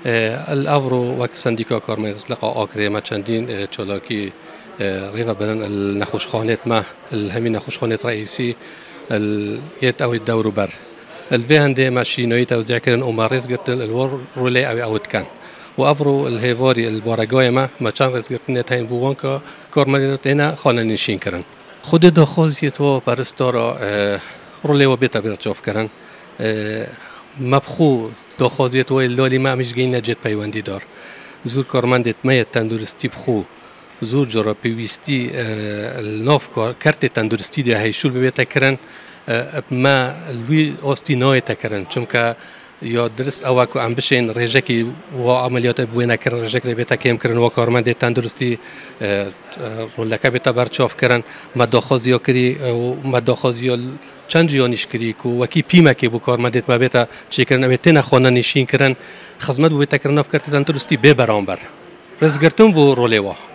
الافرو وک سندیکا کارمز لقا آکری ما چندین چالاکی ریوا برن النخوشخانات ما الهمین نخوشخانات رئیسی یت او الدور بر الفي هندي ماشي نوي توزيع كرن ومارس قرتن الور رولي او اوت كان وافرو الهيفاري البارجاي ما كان رز قرتن تاين بوانكا كارماليتنا خانه نشين كرن خود داخوزي تو برستارا رولي وبيتا بيرتشوف كرن مبخو داخوزي تو اللي ما مش جاي نجت بيوندي دار زور كارماندت ما تندرستي بخو زور جرا بيوستي الناف كارت تندرستي ده هيشول ببيتا كرن ما الوی آستی نای تکرن چون که یا درست اوه که ام بشین رژکی و عملیات بوی نکرن رژک ری بیتا کم کرن و کارمند تندرستی رولکه بیتا برچاف کرن مداخازی ها کری و مداخازی ها چند جیانیش کری که وکی پیمه که بو کارمندت ما بیتا چی کرن اوه تین خانه نشین کرن خزمت بو بیتا کرن اف کرتی تندرستی ببران بر رزگرتون بو رولیوه